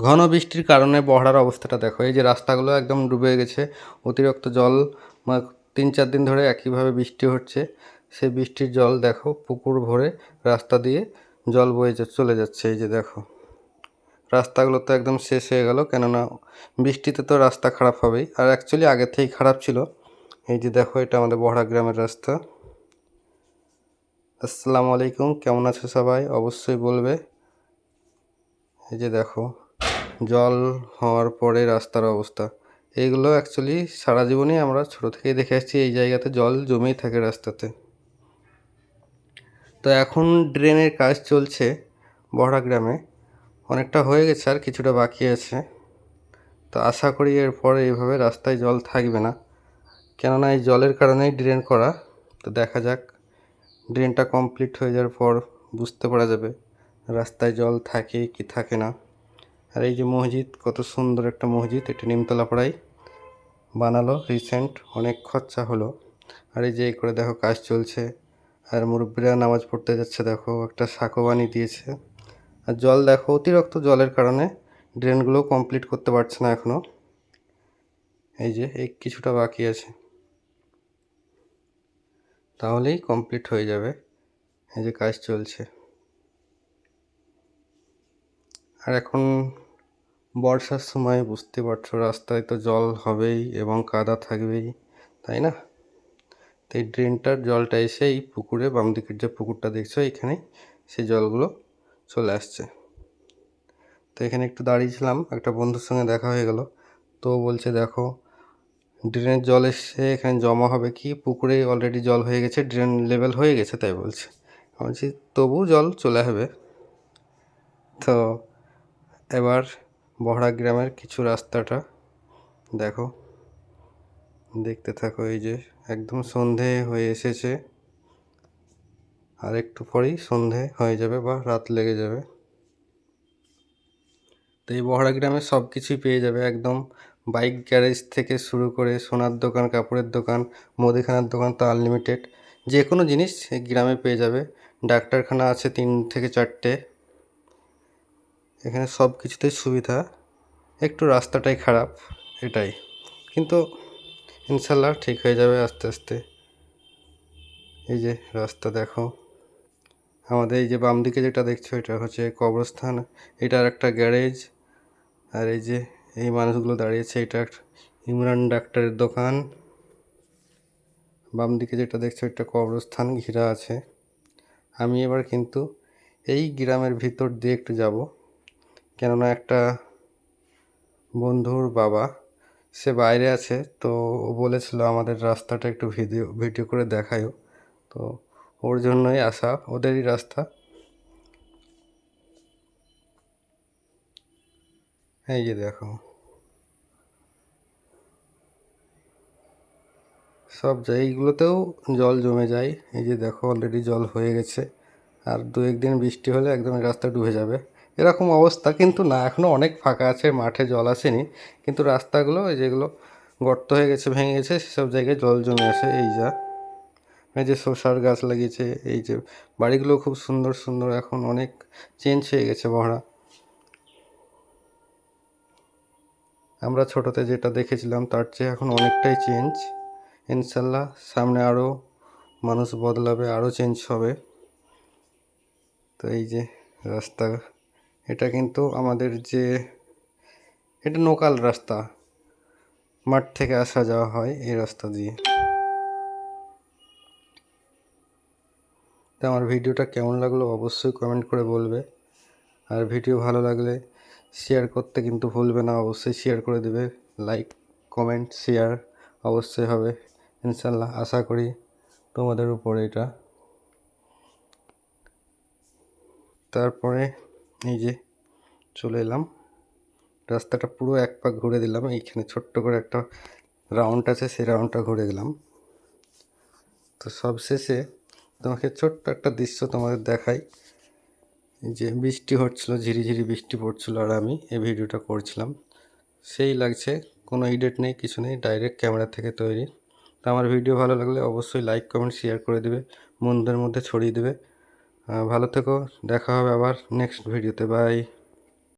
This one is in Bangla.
ঘন বৃষ্টির কারণে বহড়ার অবস্থাটা দেখো। এই যে রাস্তাগুলো একদম ডুবে গেছে, অতিরিক্ত জল 3-4 দিন ধরে একইভাবে বৃষ্টি হচ্ছে। সেই বৃষ্টির জল দেখো পুকুর ভরে রাস্তা দিয়ে জল বয়ে চলে যাচ্ছে। এই যে দেখো রাস্তাগুলো তো একদম শেষ হয়ে গেল, কেননা বৃষ্টিতে তো রাস্তা খারাপ হবেই, আর অ্যাকচুয়ালি আগে থেকেই খারাপ ছিল। এই যে দেখো এটা আমাদের বহড়া গ্রামের রাস্তা। আসসালামু আলাইকুম, কেমন আছো সবাই অবশ্যই বলবে। এই যে দেখো জল হওয়ার পরে রাস্তার অবস্থা, এইগুলো অ্যাকচুয়ালি সারা জীবনই আমরা ছোটো থেকেই দেখে আসছি, এই জায়গাতে জল জমেই থাকে রাস্তাতে। তো এখন ড্রেনের কাজ চলছে বহড়া গ্রামে, অনেকটা হয়ে গেছে আর কিছুটা বাকি আছে। তো আশা করি এরপরে এইভাবে রাস্তায় জল থাকবে না, কেননা এই জলের কারণেই ড্রেন করা। তো দেখা যাক ড্রেনটা কমপ্লিট হয়ে যাওয়ার পর বুঝতে পারা যাবে রাস্তায় জল থাকে কি থাকে না। আর এই যে মসজিদ, কত সুন্দর একটা মসজিদ, এটা নিমতলা পাড়ায় বানালো রিসেন্ট, অনেক খরচা হলো। আর এই যে এই করে দেখো কাজ চলছে, আর মুরব্বীরা নামাজ পড়তে যাচ্ছে, দেখো একটা সাঁকো বানিয়ে দিয়েছে। আর জল দেখো অতিরিক্ত জলের কারণে ড্রেনগুলো কমপ্লিট করতে পারছে না এখনও। এই যে এই কিছুটা বাকি আছে, তাহলেই কমপ্লিট হয়ে যাবে। এই যে কাজ চলছে। আর এখন বর্ষার সময় বুঝতে পারছো রাস্তায় তো জল হবেই এবং কাদা থাকবেই, তাই না? তো এই ড্রেনটার জলটা এসে এই পুকুরে, বাম দিকের যে পুকুরটা দেখছো এখানে সেই জলগুলো চলে আসছে। তো এখানে একটু দাঁড়িয়েছিলাম, একটা বন্ধুর সঙ্গে দেখা হয়ে গেল। তো বলছে দেখো ড্রেনের জল এসে এখানে জমা হবে কি, পুকুরে অলরেডি জল হয়ে গেছে, ড্রেন লেভেল হয়ে গেছে, তাই বলছে। বলছি তবু জল চলে হবে। তো এবার বহড়া গ্রামের কিছু রাস্তাটা দেখো, দেখতে থাকো। এই যে একদম সন্ধে হয়ে এসেছে, আর একটু পরেই সন্ধে হয়ে যাবে বা রাত লেগে যাবে। তো এই বহড়া গ্রামে সব কিছুই পেয়ে যাবে, একদম বাইক গ্যারেজ থেকে শুরু করে সোনার দোকান, কাপড়ের দোকান, মুদিখানার দোকান, তো আনলিমিটেড যে কোনো জিনিস এই গ্রামে পেয়ে যাবে। ডাক্তারখানা আছে 3 থেকে 4টে, এখানে সব কিছুতেই সুবিধা। একটু রাস্তাটাই খারাপ, এটাই, কিন্তু ইনশাল্লাহ ঠিক হয়ে যাবে আস্তে আস্তে। এই যে রাস্তা দেখো, আমাদের এই যে বাম দিকে যেটা দেখছো এটা হচ্ছে কবরস্থান, এটার একটা গ্যারেজ। আর এই যে এই মানুষগুলো দাঁড়িয়েছে, এটা ইমরান ডাক্তারের দোকান। বাম দিকে যেটা দেখছো এটা কবরস্থান ঘেরা আছে। আমি এবার কিন্তু এই গ্রামের ভিতর দিয়ে একটু যাব, কেননা একটা বন্ধুর বাবা সে বাইরে আছে, তো ও বলেছিল আমাদের রাস্তাটা একটু ভিডিও করে দেখায়ও, তো ওর জন্যই আসা, ওদেরই রাস্তা। এই যে দেখো সব জায়গাগুলোতেও জল জমে যায়। এই যে দেখো অলরেডি জল হয়ে গেছে, আর 2-1 দিন বৃষ্টি হলে একদম এই রাস্তা ডুবে যাবে এরকম অবস্থা। কিন্তু না, এখনও অনেক ফাঁকা আছে, মাঠে জল আসেনি, কিন্তু রাস্তাগুলো এই যেগুলো গর্ত হয়ে গেছে, ভেঙে গেছে, সেসব জায়গায় জল জমে আসে। এই যে শসার গাছ লাগিয়েছে, এই যে বাড়িগুলো খুব সুন্দর সুন্দর, এখন অনেক চেঞ্জ হয়ে গেছে বহড়া। আমরা ছোটোতে যেটা দেখেছিলাম তার চেয়ে এখন অনেকটাই চেঞ্জ। ইনশাল্লাহ সামনে আরও মানুষ বদলাবে, আরও চেঞ্জ হবে। তো এই যে রাস্তা, এটা কিন্তু আমাদের যে এটা লোকাল রাস্তা, মাঠ থেকে আসা যাওয়া হয় এই রাস্তা দিয়ে। তো আমার ভিডিওটা কেমন লাগলো অবশ্যই কমেন্ট করে বলবে, আর ভিডিও ভালো লাগলে শেয়ার করতে কিন্তু ভুলবে না, অবশ্যই শেয়ার করে দেবে। লাইক, কমেন্ট, শেয়ার অবশ্যই হবে ইনশাল্লাহ, আশা করি তোমাদের উপরে এটা। তারপরে এই যে চলে এলাম, রাস্তাটা পুরো এক পাক ঘুরে দিলাম, এইখানে ছোট্ট করে একটা রাউন্ড আছে, সেই রাউন্ডটা ঘুরে গেলাম। তো সবশেষে তোমাকে ছোট্ট একটা দৃশ্য তোমাদের দেখাই। যে বৃষ্টি হচ্ছিলো, ঝিরিঝিরি বৃষ্টি পড়ছিল, আর আমি এই ভিডিওটা করছিলাম, সেই লাগছে, কোনো এডিট নেই, কিছু নেই, ডাইরেক্ট ক্যামেরা থেকে তৈরি। তো আমার ভিডিও ভালো লাগলে অবশ্যই লাইক, কমেন্ট, শেয়ার করে দেবে, বন্ধুদের মধ্যে ছড়িয়ে দেবে। ভালো থেকো, দেখা হবে আবার নেক্সট ভিডিওতে, বাই।